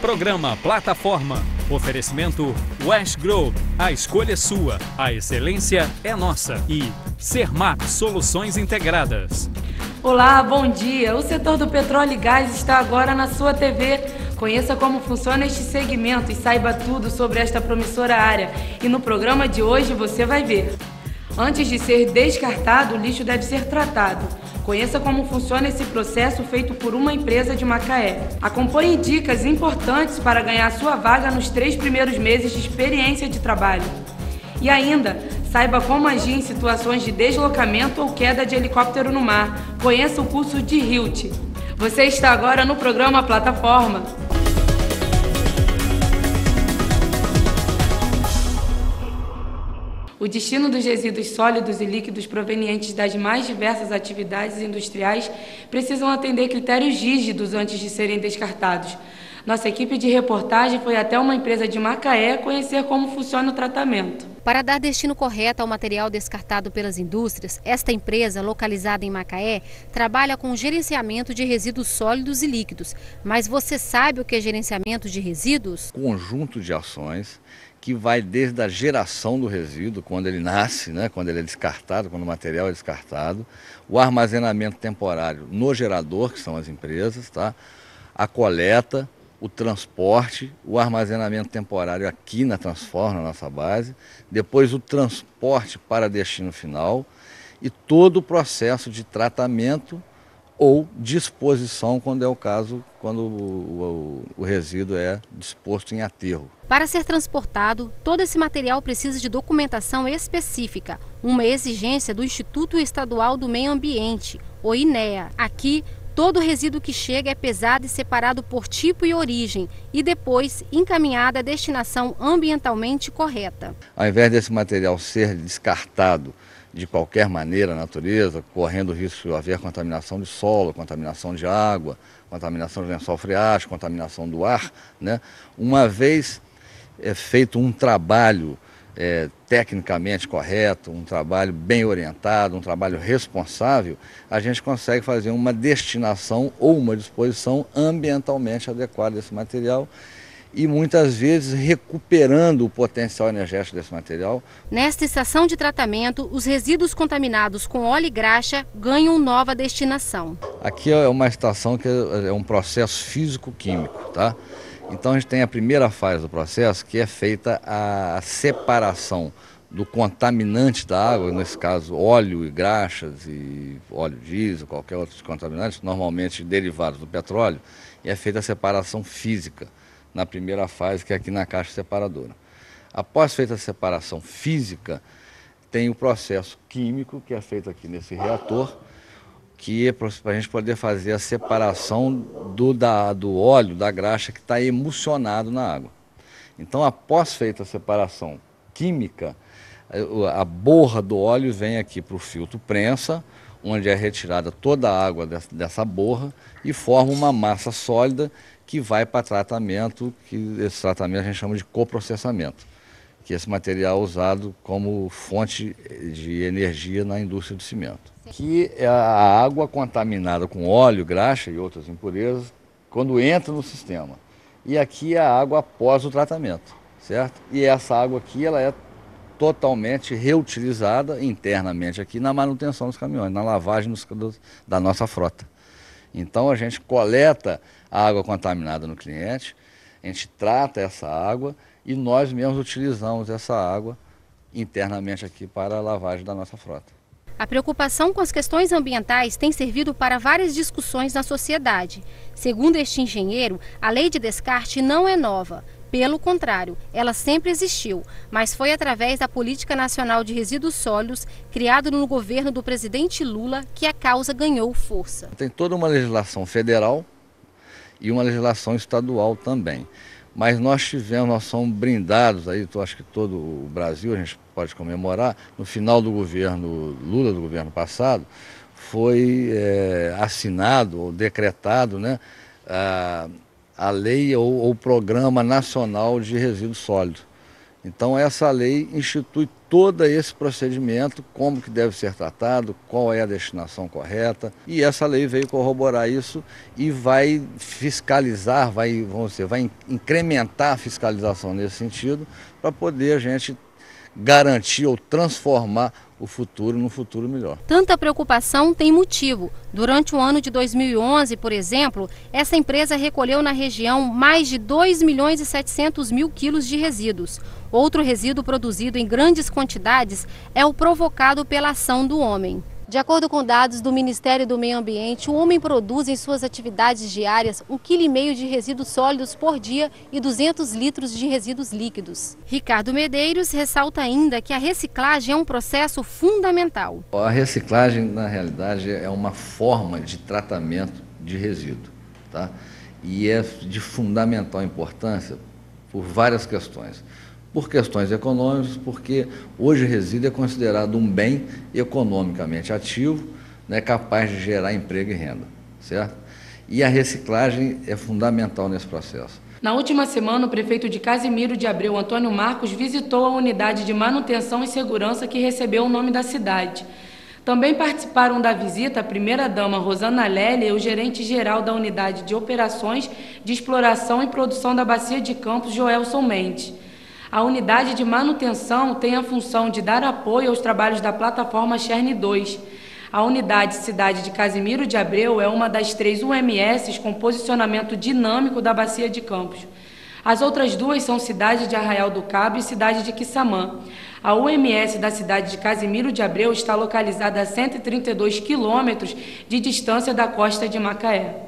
Programa Plataforma. Oferecimento West Grow. A escolha é sua. A excelência é nossa. E Sermac Soluções Integradas. Olá, bom dia. O setor do petróleo e gás está agora na sua TV. Conheça como funciona este segmento e saiba tudo sobre esta promissora área. E no programa de hoje você vai ver. Antes de ser descartado, o lixo deve ser tratado. Conheça como funciona esse processo feito por uma empresa de Macaé. Acompanhe dicas importantes para ganhar sua vaga nos 3 primeiros meses de experiência de trabalho. E ainda, saiba como agir em situações de deslocamento ou queda de helicóptero no mar. Conheça o curso de HILT. Você está agora no programa Plataforma. O destino dos resíduos sólidos e líquidos provenientes das mais diversas atividades industriais precisam atender critérios rígidos antes de serem descartados. Nossa equipe de reportagem foi até uma empresa de Macaé conhecer como funciona o tratamento. Para dar destino correto ao material descartado pelas indústrias, esta empresa, localizada em Macaé, trabalha com gerenciamento de resíduos sólidos e líquidos. Mas você sabe o que é gerenciamento de resíduos? Conjunto de ações que vai desde a geração do resíduo, quando ele nasce, quando ele é descartado, quando o material é descartado, o armazenamento temporário no gerador, que são as empresas, a coleta, o transporte, o armazenamento temporário aqui na Transforma, na nossa base, depois o transporte para destino final e todo o processo de tratamento ou disposição, quando é o caso, quando o resíduo é disposto em aterro. Para ser transportado, todo esse material precisa de documentação específica, uma exigência do Instituto Estadual do Meio Ambiente, o INEA. Aqui, todo resíduo que chega é pesado e separado por tipo e origem e depois encaminhado à destinação ambientalmente correta. Ao invés desse material ser descartado de qualquer maneira na natureza, correndo o risco de haver contaminação de solo, contaminação de água, contaminação de lençol freático, contaminação do ar, uma vez feito um trabalho tecnicamente correto, um trabalho bem orientado, um trabalho responsável, a gente consegue fazer uma destinação ou uma disposição ambientalmente adequada desse material e muitas vezes recuperando o potencial energético desse material. Nesta estação de tratamento, os resíduos contaminados com óleo e graxa ganham nova destinação. Aqui é uma estação que é um processo físico-químico, Então a gente tem a primeira fase do processo, que é feita a separação do contaminante da água, nesse caso óleo e graxas e óleo diesel, qualquer outro contaminante, normalmente derivados do petróleo, e é feita a separação física na primeira fase, que é aqui na caixa separadora. Após feita a separação física, tem o processo químico, que é feito aqui nesse reator, que é para a gente poder fazer a separação do óleo, da graxa que está emulsionado na água. Então, após feita a separação química, a borra do óleo vem aqui para o filtro prensa, onde é retirada toda a água dessa borra e forma uma massa sólida que vai para tratamento, que esse tratamento a gente chama de coprocessamento, que é esse material usado como fonte de energia na indústria do cimento. Que é a água contaminada com óleo, graxa e outras impurezas, quando entra no sistema. E aqui é a água após o tratamento, certo? E essa água aqui, ela é totalmente reutilizada internamente aqui na manutenção dos caminhões, na lavagem da nossa frota. Então a gente coleta a água contaminada no cliente, a gente trata essa água e nós mesmos utilizamos essa água internamente aqui para a lavagem da nossa frota. A preocupação com as questões ambientais tem servido para várias discussões na sociedade. Segundo este engenheiro, a lei de descarte não é nova. Pelo contrário, ela sempre existiu, mas foi através da Política Nacional de Resíduos Sólidos, criado no governo do presidente Lula, que a causa ganhou força. Tem toda uma legislação federal e uma legislação estadual também. Mas nós somos brindados, acho que todo o Brasil, a gente pode comemorar, no final do governo Lula, do governo passado, foi assinado ou decretado a lei ou o Programa Nacional de Resíduos Sólidos. Então essa lei institui todo esse procedimento, como que deve ser tratado, qual é a destinação correta, e essa lei veio corroborar isso e vai fiscalizar, vai incrementar a fiscalização nesse sentido, para poder a gente garantir ou transformar o futuro num futuro melhor. Tanta preocupação tem motivo. Durante o ano de 2011, por exemplo, essa empresa recolheu na região mais de 2.700.000 quilos de resíduos. Outro resíduo produzido em grandes quantidades é o provocado pela ação do homem. De acordo com dados do Ministério do Meio Ambiente, o homem produz em suas atividades diárias 1,5 kg de resíduos sólidos por dia e 200 litros de resíduos líquidos. Ricardo Medeiros ressalta ainda que a reciclagem é um processo fundamental. A reciclagem, na realidade, é uma forma de tratamento de resíduo, tá? E é de fundamental importância por várias questões. Por questões econômicas, porque hoje o resíduo é considerado um bem economicamente ativo, né, capaz de gerar emprego e renda, certo? E a reciclagem é fundamental nesse processo. Na última semana, o prefeito de Casimiro de Abreu, Antônio Marcos, visitou a unidade de manutenção e segurança que recebeu o nome da cidade. Também participaram da visita a primeira-dama Rosana Lélia e o gerente-geral da unidade de operações de exploração e produção da Bacia de Campos, Joelson Mendes. A unidade de manutenção tem a função de dar apoio aos trabalhos da plataforma Cherne 2. A unidade Cidade de Casimiro de Abreu é uma das 3 UMS com posicionamento dinâmico da Bacia de Campos. As outras duas são Cidade de Arraial do Cabo e Cidade de Quissamã. A UMS da cidade de Casimiro de Abreu está localizada a 132 quilômetros de distância da costa de Macaé.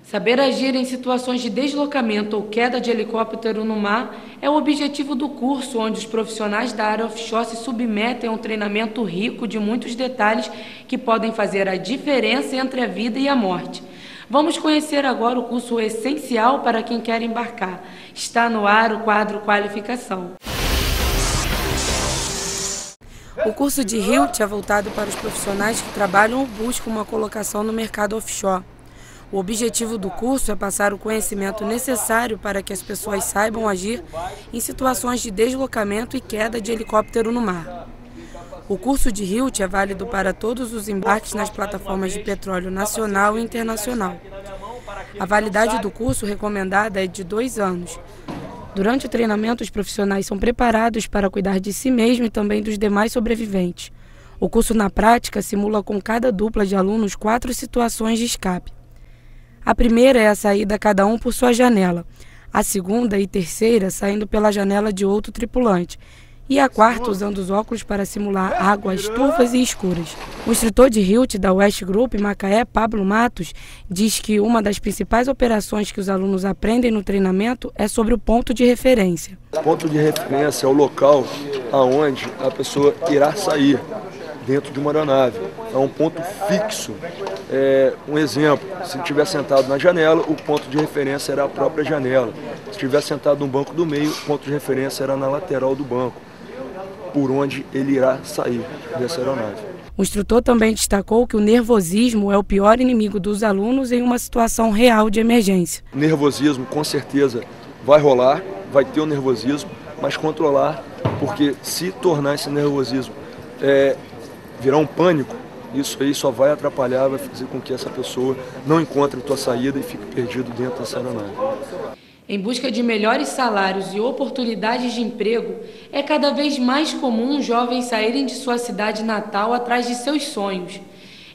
Saber agir em situações de deslocamento ou queda de helicóptero no mar é o objetivo do curso, onde os profissionais da área offshore se submetem a um treinamento rico de muitos detalhes que podem fazer a diferença entre a vida e a morte. Vamos conhecer agora o curso essencial para quem quer embarcar. Está no ar o quadro Qualificação. O curso de HILT é voltado para os profissionais que trabalham ou buscam uma colocação no mercado offshore. O objetivo do curso é passar o conhecimento necessário para que as pessoas saibam agir em situações de deslocamento e queda de helicóptero no mar. O curso de HILT é válido para todos os embarques nas plataformas de petróleo nacional e internacional. A validade do curso recomendada é de 2 anos. Durante o treinamento, os profissionais são preparados para cuidar de si mesmo e também dos demais sobreviventes. O curso na prática simula com cada dupla de alunos 4 situações de escape. A primeira é a saída cada um por sua janela, a segunda e terceira saindo pela janela de outro tripulante, e a quarta usando os óculos para simular águas turvas e escuras. O instrutor de HILT da West Group Macaé, Pablo Matos, diz que uma das principais operações que os alunos aprendem no treinamento é sobre o ponto de referência. O ponto de referência é o local aonde a pessoa irá sair dentro de uma aeronave. É um ponto fixo. Um exemplo, se estiver sentado na janela, o ponto de referência era a própria janela. Se estiver sentado no banco do meio, o ponto de referência era na lateral do banco, por onde ele irá sair dessa aeronave. O instrutor também destacou que o nervosismo é o pior inimigo dos alunos em uma situação real de emergência. O nervosismo, com certeza, vai rolar, vai ter o nervosismo, mas controlar, porque se tornar esse nervosismo virar um pânico, isso aí só vai atrapalhar, vai fazer com que essa pessoa não encontre a tua saída e fique perdido dentro dessa aeronave. Em busca de melhores salários e oportunidades de emprego, é cada vez mais comum jovens saírem de sua cidade natal atrás de seus sonhos.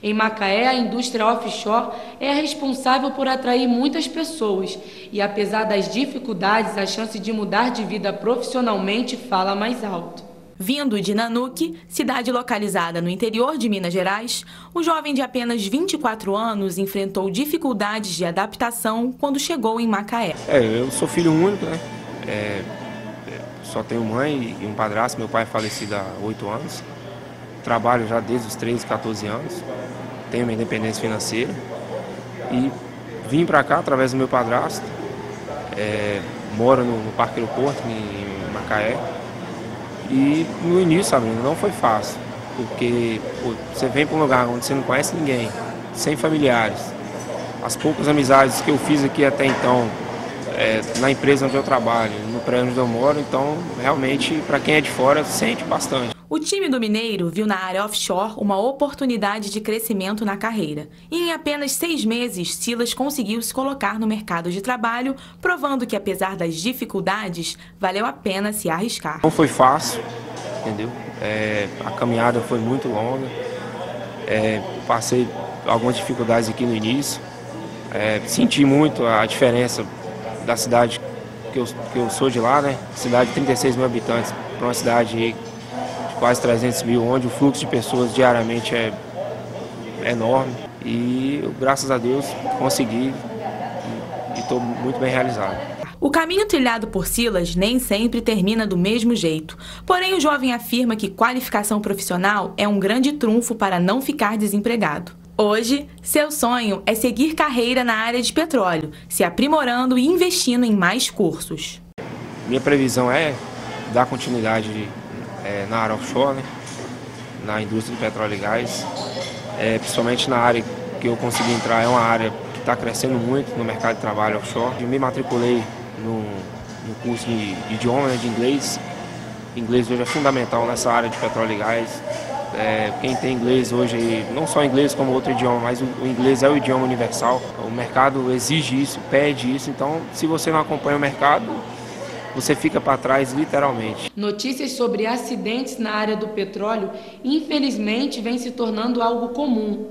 Em Macaé, a indústria offshore é a responsável por atrair muitas pessoas e, apesar das dificuldades, a chance de mudar de vida profissionalmente fala mais alto. Vindo de Nanuque, cidade localizada no interior de Minas Gerais, o jovem de apenas 24 anos enfrentou dificuldades de adaptação quando chegou em Macaé. Eu sou filho único, né? Só tenho mãe e um padrasto, meu pai é falecido há 8 anos. Trabalho já desde os 13, 14 anos, tenho minha independência financeira e vim para cá através do meu padrasto, moro no Parque Aeroporto, em Macaé. E no início, sabe, não foi fácil, porque você vem para um lugar onde você não conhece ninguém, sem familiares. As poucas amizades que eu fiz aqui até então na empresa onde eu trabalho, no prédio onde eu moro, então realmente para quem é de fora sente bastante. O time do Mineiro viu na área offshore uma oportunidade de crescimento na carreira. E em apenas 6 meses, Silas conseguiu se colocar no mercado de trabalho, provando que apesar das dificuldades, valeu a pena se arriscar. Não foi fácil, entendeu? A caminhada foi muito longa, passei algumas dificuldades aqui no início, senti muito a diferença da cidade que eu sou de lá, né? Cidade de 36 mil habitantes, para uma cidade de quase 300 mil, onde o fluxo de pessoas diariamente é enorme. E graças a Deus consegui e estou muito bem realizado. O caminho trilhado por Silas nem sempre termina do mesmo jeito. Porém, o jovem afirma que qualificação profissional é um grande trunfo para não ficar desempregado. Hoje, seu sonho é seguir carreira na área de petróleo, se aprimorando e investindo em mais cursos. Minha previsão é dar continuidade na área offshore, né? Na indústria de petróleo e gás, principalmente na área que eu consegui entrar, é uma área que está crescendo muito no mercado de trabalho offshore. Eu me matriculei no curso de idioma, né, de inglês. Inglês hoje é fundamental nessa área de petróleo e gás. Quem tem inglês hoje, não só inglês como outro idioma, mas o inglês é o idioma universal. O mercado exige isso, pede isso, então se você não acompanha o mercado, você fica para trás literalmente. Notícias sobre acidentes na área do petróleo, infelizmente, vem se tornando algo comum.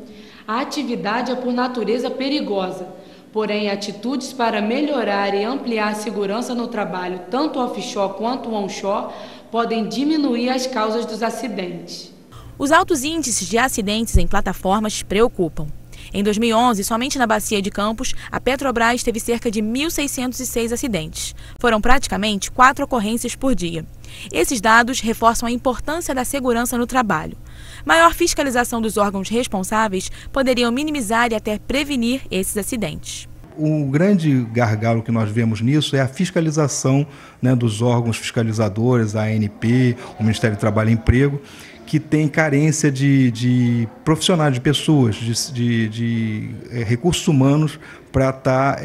A atividade é por natureza perigosa, porém atitudes para melhorar e ampliar a segurança no trabalho, tanto offshore quanto onshore, podem diminuir as causas dos acidentes. Os altos índices de acidentes em plataformas preocupam. Em 2011, somente na Bacia de Campos, a Petrobras teve cerca de 1.606 acidentes. Foram praticamente 4 ocorrências por dia. Esses dados reforçam a importância da segurança no trabalho. Maior fiscalização dos órgãos responsáveis poderiam minimizar e até prevenir esses acidentes. O grande gargalo que nós vemos nisso é a fiscalização, né, dos órgãos fiscalizadores, a ANP, o Ministério do Trabalho e Emprego, que tem carência de profissionais, de pessoas, de recursos humanos para estar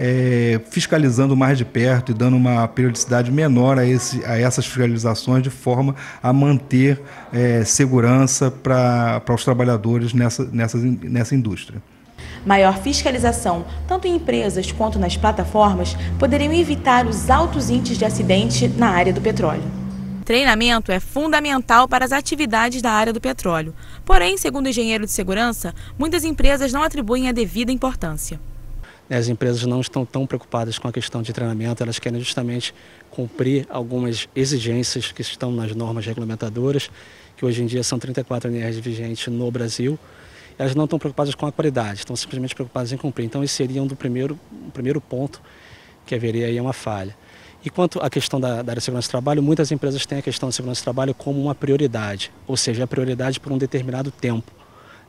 fiscalizando mais de perto e dando uma periodicidade menor a essas fiscalizações, de forma a manter segurança para os trabalhadores nessa indústria. Maior fiscalização, tanto em empresas quanto nas plataformas, poderiam evitar os altos índices de acidente na área do petróleo. Treinamento é fundamental para as atividades da área do petróleo. Porém, segundo o engenheiro de segurança, muitas empresas não atribuem a devida importância. As empresas não estão tão preocupadas com a questão de treinamento, elas querem justamente cumprir algumas exigências que estão nas normas regulamentadoras, que hoje em dia são 34 ANRs vigentes no Brasil. Elas não estão preocupadas com a qualidade, estão simplesmente preocupadas em cumprir. Então, esse seria um primeiro ponto que haveria aí uma falha. E quanto à questão da área de segurança do trabalho, muitas empresas têm a questão de segurança do trabalho como uma prioridade, ou seja, a prioridade por um determinado tempo,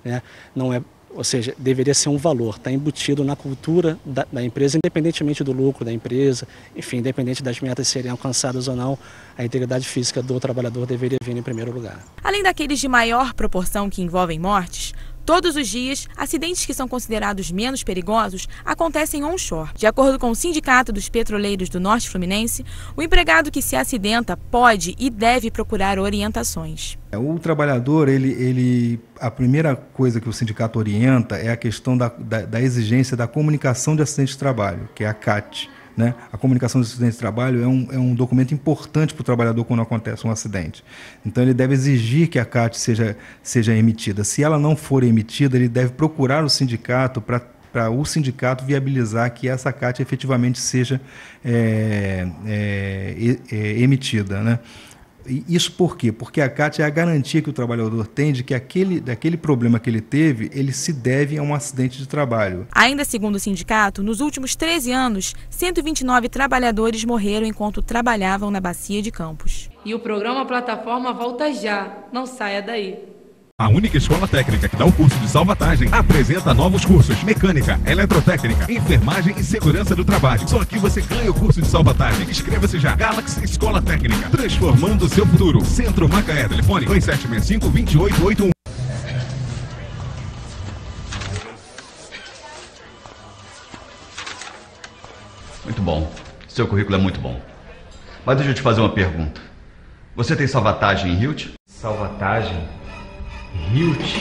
né? Não é, ou seja, deveria ser um valor, está embutido na cultura da empresa, independentemente do lucro da empresa, enfim, independente das metas serem alcançadas ou não, a integridade física do trabalhador deveria vir em primeiro lugar. Além daqueles de maior proporção que envolvem mortes, todos os dias, acidentes que são considerados menos perigosos acontecem onshore. De acordo com o Sindicato dos Petroleiros do Norte Fluminense, o empregado que se acidenta pode e deve procurar orientações. O trabalhador, a primeira coisa que o sindicato orienta é a questão da exigência da comunicação de acidente de trabalho, que é a CAT. Né? A comunicação de acidente de trabalho é um documento importante para o trabalhador quando acontece um acidente. Então, ele deve exigir que a CAT seja emitida. Se ela não for emitida, ele deve procurar o sindicato para o sindicato viabilizar que essa CAT efetivamente seja emitida. Né? Isso por quê? Porque a CAT é a garantia que o trabalhador tem de que daquele problema que ele teve, ele se deve a um acidente de trabalho. Ainda segundo o sindicato, nos últimos 13 anos, 129 trabalhadores morreram enquanto trabalhavam na Bacia de Campos. E o programa Plataforma volta já. Não saia daí. A única escola técnica que dá o curso de salvatagem apresenta novos cursos: mecânica, eletrotécnica, enfermagem e segurança do trabalho. Só aqui você ganha o curso de salvatagem. Inscreva-se já. Galaxy Escola Técnica, transformando o seu futuro. Centro Macaé, telefone 2765-2881. Muito bom. Seu currículo é muito bom. Mas deixa eu te fazer uma pergunta. Você tem salvatagem em Hilt? Salvatagem? Hilt?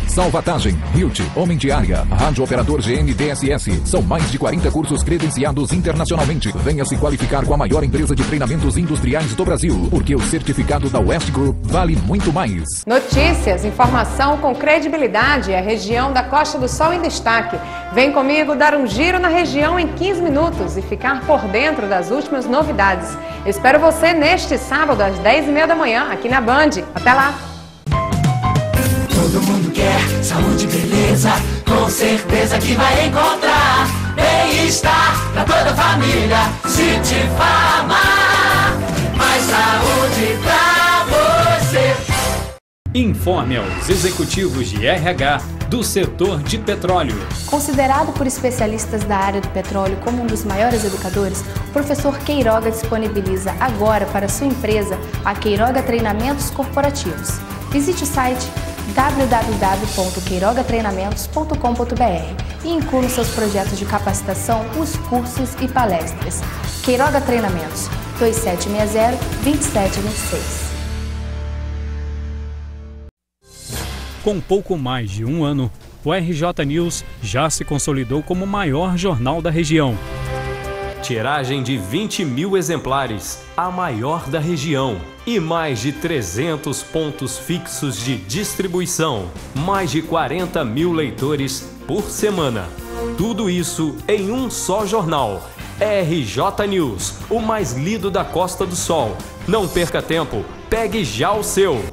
Salvatagem, Hilt, Homem de Área, Rádio Operador GNDSS. São mais de 40 cursos credenciados internacionalmente. Venha se qualificar com a maior empresa de treinamentos industriais do Brasil, porque o certificado da West Group vale muito mais. Notícias, informação com credibilidade. A região da Costa do Sol em destaque. Vem comigo dar um giro na região em 15 minutos e ficar por dentro das últimas novidades. Espero você neste sábado às 10h30 da manhã, aqui na Band. Até lá! Todo mundo quer saúde e beleza, com certeza que vai encontrar bem-estar pra toda a família. City Farma, mais saúde pra você. Informe aos executivos de RH do setor de petróleo. Considerado por especialistas da área do petróleo como um dos maiores educadores, o professor Queiroga disponibiliza agora para sua empresa a Queiroga Treinamentos Corporativos. Visite o site www.queirogatreinamentos.com.br e inclua nos seus projetos de capacitação os cursos e palestras. Queiroga Treinamentos, 2760-2726. Com pouco mais de um ano, o RJ News já se consolidou como o maior jornal da região. Tiragem de 20 mil exemplares, a maior da região. E mais de 300 pontos fixos de distribuição. Mais de 40 mil leitores por semana. Tudo isso em um só jornal. RJ News, o mais lido da Costa do Sol. Não perca tempo, pegue já o seu.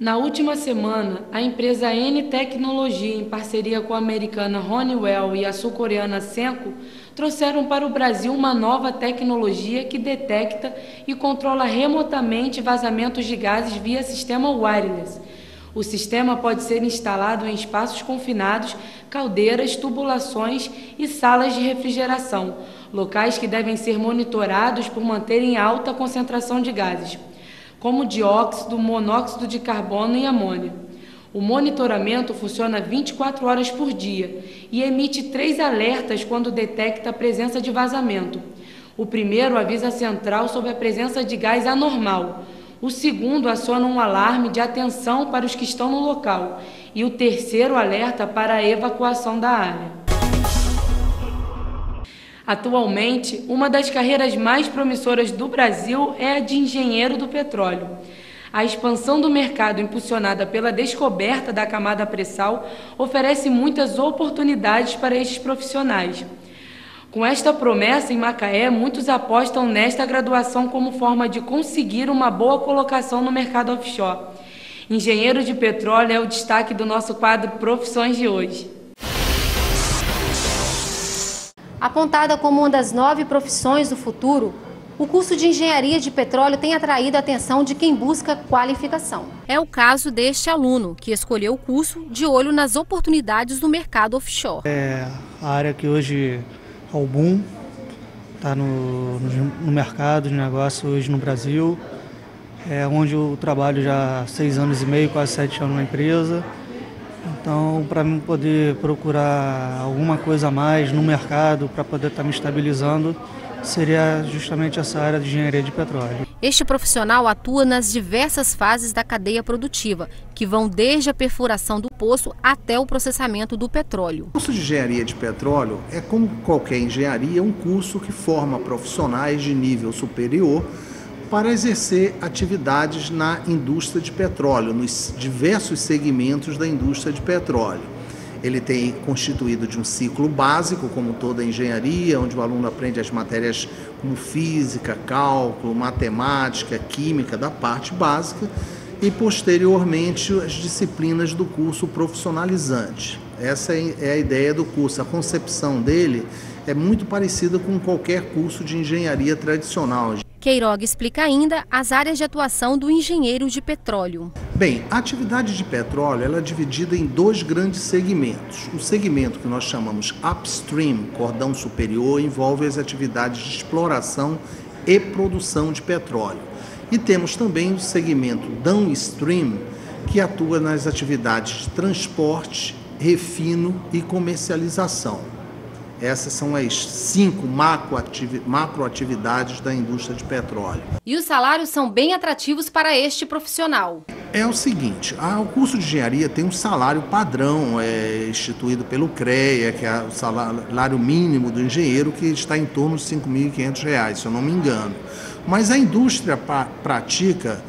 Na última semana, a empresa N Tecnologia, em parceria com a americana Honeywell e a sul-coreana Senko, trouxeram para o Brasil uma nova tecnologia que detecta e controla remotamente vazamentos de gases via sistema wireless. O sistema pode ser instalado em espaços confinados, caldeiras, tubulações e salas de refrigeração, locais que devem ser monitorados por manterem alta concentração de gases, como dióxido, monóxido de carbono e amônia. O monitoramento funciona 24 horas por dia e emite 3 alertas quando detecta a presença de vazamento. O primeiro avisa a central sobre a presença de gás anormal. O segundo aciona um alarme de atenção para os que estão no local. E o terceiro alerta para a evacuação da área. Atualmente, uma das carreiras mais promissoras do Brasil é a de engenheiro do petróleo. A expansão do mercado impulsionada pela descoberta da camada pré-sal oferece muitas oportunidades para estes profissionais. Com esta promessa, em Macaé, muitos apostam nesta graduação como forma de conseguir uma boa colocação no mercado offshore. Engenheiro de petróleo é o destaque do nosso quadro Profissões de hoje. Apontada como uma das 9 profissões do futuro, o curso de engenharia de petróleo tem atraído a atenção de quem busca qualificação. É o caso deste aluno, que escolheu o curso de olho nas oportunidades do mercado offshore. É a área que hoje é o boom, está no mercado de negócio hoje no Brasil, é onde eu trabalho já há 6 anos e meio, quase 7 anos na empresa. Então, para mim poder procurar alguma coisa a mais no mercado, para poder estar me estabilizando, seria justamente essa área de engenharia de petróleo. Este profissional atua nas diversas fases da cadeia produtiva, que vão desde a perfuração do poço até o processamento do petróleo. O curso de engenharia de petróleo é, como qualquer engenharia, um curso que forma profissionais de nível superior para exercer atividades na indústria de petróleo, nos diversos segmentos da indústria de petróleo. Ele tem constituído de um ciclo básico, como toda a engenharia, onde o aluno aprende as matérias como física, cálculo, matemática, química, da parte básica, e posteriormente as disciplinas do curso profissionalizante. Essa é a ideia do curso. A concepção dele é muito parecida com qualquer curso de engenharia tradicional. Queiroga explica ainda as áreas de atuação do engenheiro de petróleo. Bem, a atividade de petróleo ela é dividida em 2 grandes segmentos. O segmento que nós chamamos upstream, cordão superior, envolve as atividades de exploração e produção de petróleo. E temos também o segmento downstream, que atua nas atividades de transporte refino e comercialização. Essas são as 5 macroatividades da indústria de petróleo. E os salários são bem atrativos para este profissional. É o seguinte, o curso de engenharia tem um salário padrão, instituído pelo CREA, que é o salário mínimo do engenheiro, que está em torno de R$ 5.500, se eu não me engano. Mas a indústria pratica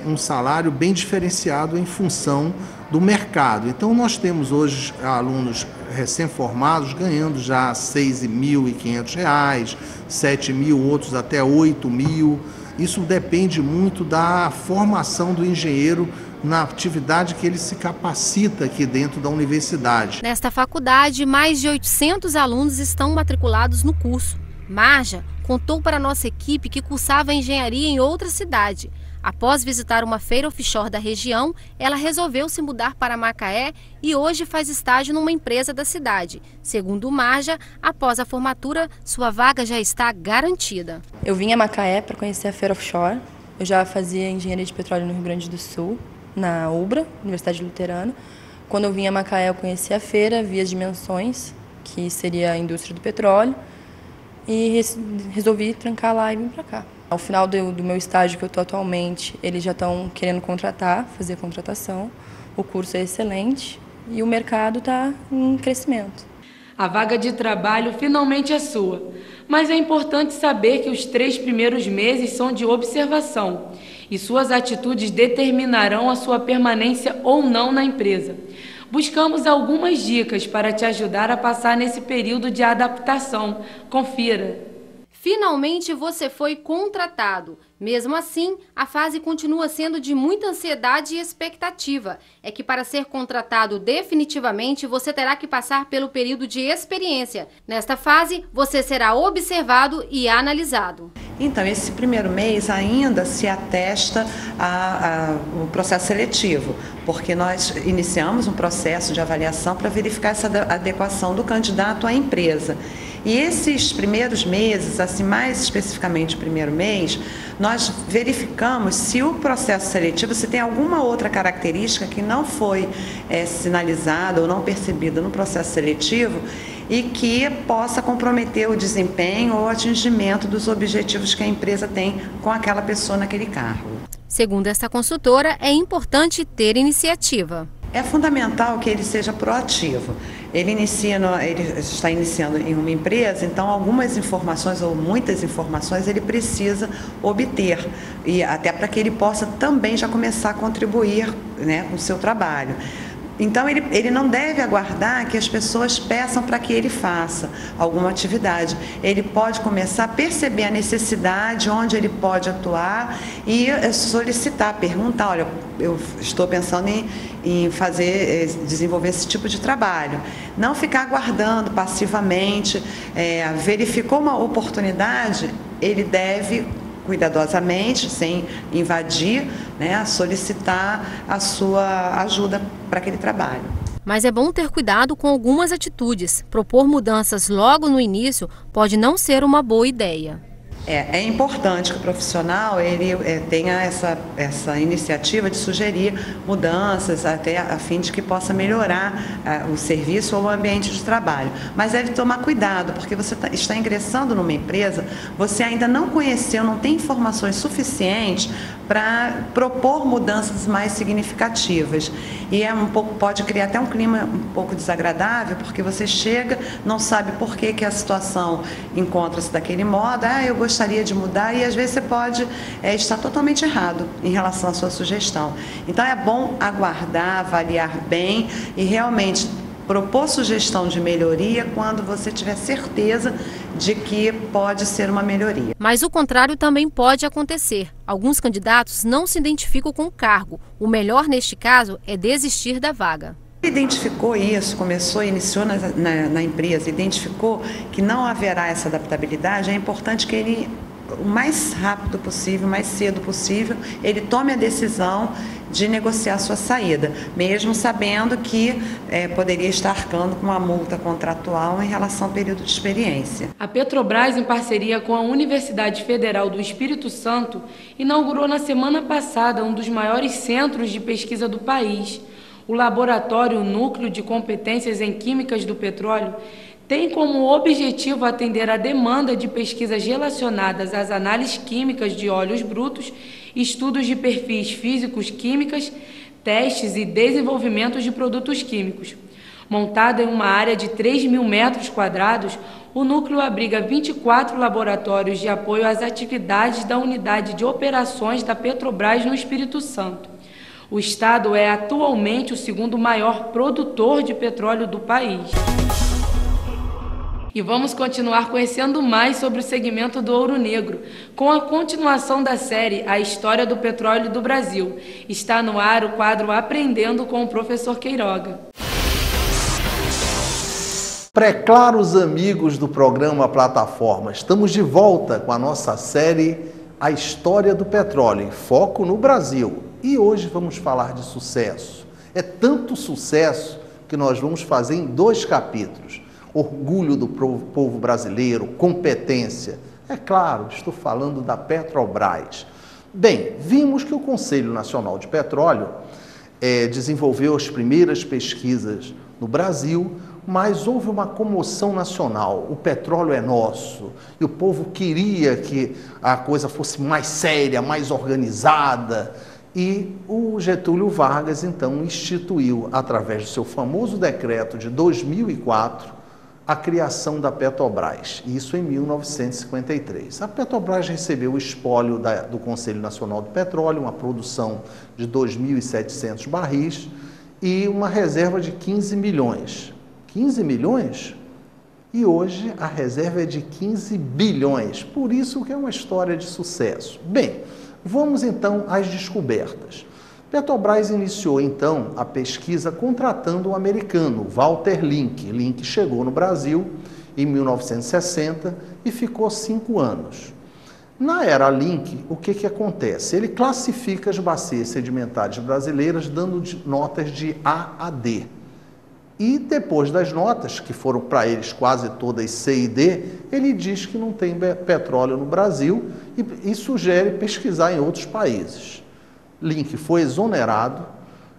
um salário bem diferenciado em função do mercado. Então nós temos hoje alunos recém-formados ganhando já R$ 6.500, R$ 7.000, outros até R$ 8.000. Isso depende muito da formação do engenheiro na atividade que ele se capacita aqui dentro da universidade. Nesta faculdade, mais de 800 alunos estão matriculados no curso. Marja contou para a nossa equipe que cursava engenharia em outra cidade. Após visitar uma feira offshore da região, ela resolveu se mudar para Macaé e hoje faz estágio numa empresa da cidade. Segundo Marja, após a formatura, sua vaga já está garantida. Eu vim a Macaé para conhecer a feira offshore. Eu já fazia engenharia de petróleo no Rio Grande do Sul, na UBRA, Universidade Luterana. Quando eu vim a Macaé, eu conheci a feira, vi as dimensões, que seria a indústria do petróleo, e resolvi trancar lá e vir para cá. Ao final do meu estágio que eu estou atualmente, eles já estão querendo fazer contratação. O curso é excelente e o mercado está em crescimento. A vaga de trabalho finalmente é sua, mas é importante saber que os 3 primeiros meses são de observação e suas atitudes determinarão a sua permanência ou não na empresa. Buscamos algumas dicas para te ajudar a passar nesse período de adaptação. Confira! Finalmente você foi contratado. Mesmo assim, a fase continua sendo de muita ansiedade e expectativa. É que para ser contratado definitivamente, você terá que passar pelo período de experiência. Nesta fase, você será observado e analisado. Então, esse primeiro mês ainda se atesta o processo seletivo, porque nós iniciamos um processo de avaliação para verificar essa adequação do candidato à empresa. E esses primeiros meses, assim, mais especificamente o primeiro mês, nós verificamos se o processo seletivo, se tem alguma outra característica que não foi sinalizada ou não percebida no processo seletivo e que possa comprometer o desempenho ou o atingimento dos objetivos que a empresa tem com aquela pessoa naquele cargo. Segundo essa consultora, é importante ter iniciativa. É fundamental que ele seja proativo. Ele está iniciando em uma empresa, então algumas informações ou muitas informações ele precisa obter, e até para que ele possa também já começar a contribuir, né, com o seu trabalho. Então, ele não deve aguardar que as pessoas peçam para que ele faça alguma atividade. Ele pode começar a perceber a necessidade, onde ele pode atuar e solicitar, perguntar, olha, eu estou pensando em desenvolver esse tipo de trabalho. Não ficar aguardando passivamente, verificou uma oportunidade, ele deve cuidadosamente, sem invadir, né, solicitar a sua ajuda para aquele trabalho. Mas é bom ter cuidado com algumas atitudes. Propor mudanças logo no início pode não ser uma boa ideia. É importante que o profissional tenha essa iniciativa de sugerir mudanças até a fim de que possa melhorar o serviço ou o ambiente de trabalho. Mas deve tomar cuidado, porque você está ingressando numa empresa, você ainda não conheceu, não tem informações suficientes para propor mudanças mais significativas. E pode criar até um clima um pouco desagradável, porque você chega, não sabe por que a situação encontra-se daquele modo, eu gostaria de mudar, e às vezes você pode estar totalmente errado em relação à sua sugestão. Então é bom aguardar, avaliar bem e realmente propor sugestão de melhoria quando você tiver certeza de que pode ser uma melhoria. Mas o contrário também pode acontecer. Alguns candidatos não se identificam com o cargo. O melhor neste caso é desistir da vaga. Identificou isso, iniciou na empresa, identificou que não haverá essa adaptabilidade, é importante que ele, o mais rápido possível, o mais cedo possível, ele tome a decisão de negociar sua saída, mesmo sabendo que poderia estar arcando com uma multa contratual em relação ao período de experiência. A Petrobras, em parceria com a Universidade Federal do Espírito Santo, inaugurou na semana passada um dos maiores centros de pesquisa do país. o laboratório Núcleo de Competências em Químicas do Petróleo tem como objetivo atender a demanda de pesquisas relacionadas às análises químicas de óleos brutos, estudos de perfis físicos químicas, testes e desenvolvimento de produtos químicos. Montado em uma área de 3.000 metros quadrados, o núcleo abriga 24 laboratórios de apoio às atividades da Unidade de Operações da Petrobras no Espírito Santo. O estado é atualmente o segundo maior produtor de petróleo do país. E vamos continuar conhecendo mais sobre o segmento do ouro negro, com a continuação da série A História do Petróleo do Brasil. Está no ar o quadro Aprendendo com o Professor Queiroga. Preclaros amigos do programa Plataforma, estamos de volta com a nossa série A História do Petróleo, em foco no Brasil. E hoje vamos falar de sucesso. É tanto sucesso que nós vamos fazer em 2 capítulos. Orgulho do povo brasileiro, competência. É claro, estou falando da Petrobras. Bem, vimos que o Conselho Nacional de Petróleo desenvolveu as primeiras pesquisas no Brasil, mas houve uma comoção nacional. O petróleo é nosso e o povo queria que a coisa fosse mais séria, mais organizada. E o Getúlio Vargas, então, instituiu, através do seu famoso decreto de 2004, a criação da Petrobras, isso em 1953. A Petrobras recebeu o espólio do Conselho Nacional do Petróleo, uma produção de 2.700 barris e uma reserva de 15 milhões. 15 milhões? E hoje a reserva é de 15 bilhões, por isso que é uma história de sucesso. Bem, vamos então às descobertas. Petrobras iniciou então a pesquisa contratando um americano, Walter Link. Link chegou no Brasil em 1960 e ficou 5 anos. Na era Link, o que acontece? Ele classifica as bacias sedimentares brasileiras dando notas de A a D. E depois das notas, que foram para eles quase todas C e D, ele diz que não tem petróleo no Brasil e sugere pesquisar em outros países. Link foi exonerado,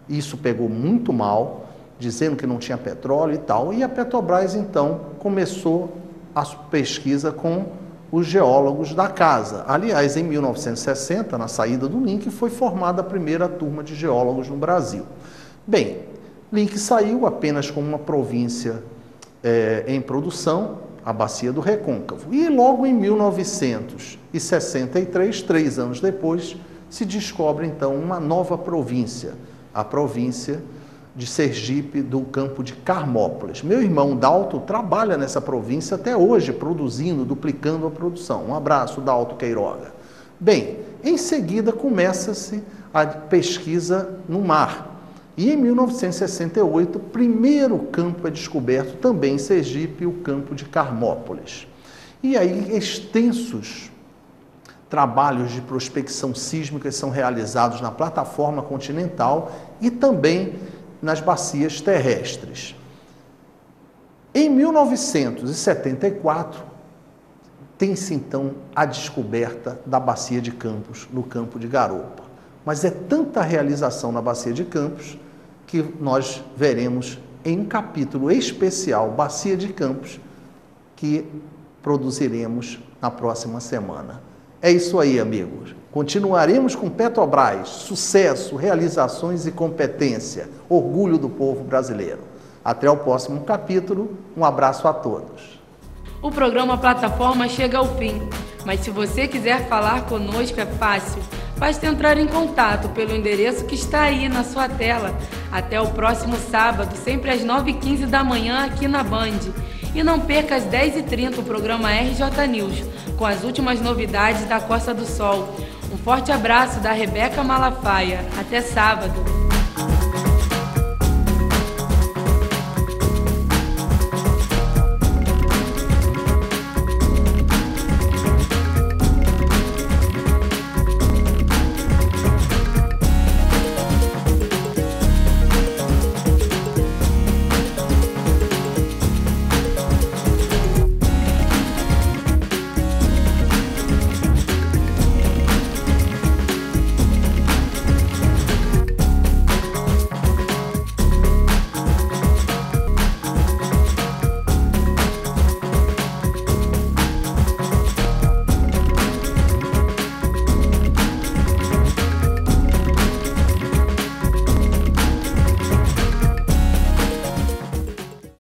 isso pegou muito mal, dizendo que não tinha petróleo e tal, e a Petrobras então começou a pesquisa com os geólogos da casa. Aliás, em 1960, na saída do Link, foi formada a primeira turma de geólogos no Brasil. Bem, Link saiu apenas com uma província em produção, a Bacia do Recôncavo, e logo em 1963, 3 anos depois, se descobre então uma nova província, a província de Sergipe, do campo de Carmópolis. Meu irmão Dalto trabalha nessa província até hoje, produzindo, duplicando a produção. Um abraço, Dalto Queiroga. Bem, em seguida começa-se a pesquisa no mar. E em 1968, o primeiro campo é descoberto também em Sergipe, o campo de Carmópolis. E aí extensos trabalhos de prospecção sísmica são realizados na plataforma continental e também nas bacias terrestres. Em 1974, tem-se então a descoberta da Bacia de Campos, no Campo de Garopa. Mas é tanta realização na Bacia de Campos que nós veremos em um capítulo especial, Bacia de Campos, que produziremos na próxima semana. É isso aí, amigos. Continuaremos com Petrobras, sucesso, realizações e competência, orgulho do povo brasileiro. Até o próximo capítulo, um abraço a todos. O programa Plataforma chega ao fim, mas se você quiser falar conosco é fácil. Basta entrar em contato pelo endereço que está aí na sua tela. Até o próximo sábado, sempre às 9h15 da manhã aqui na Band. E não perca às 10h30 o programa RJ News, com as últimas novidades da Costa do Sol. Um forte abraço da Rebeca Malafaia. Até sábado.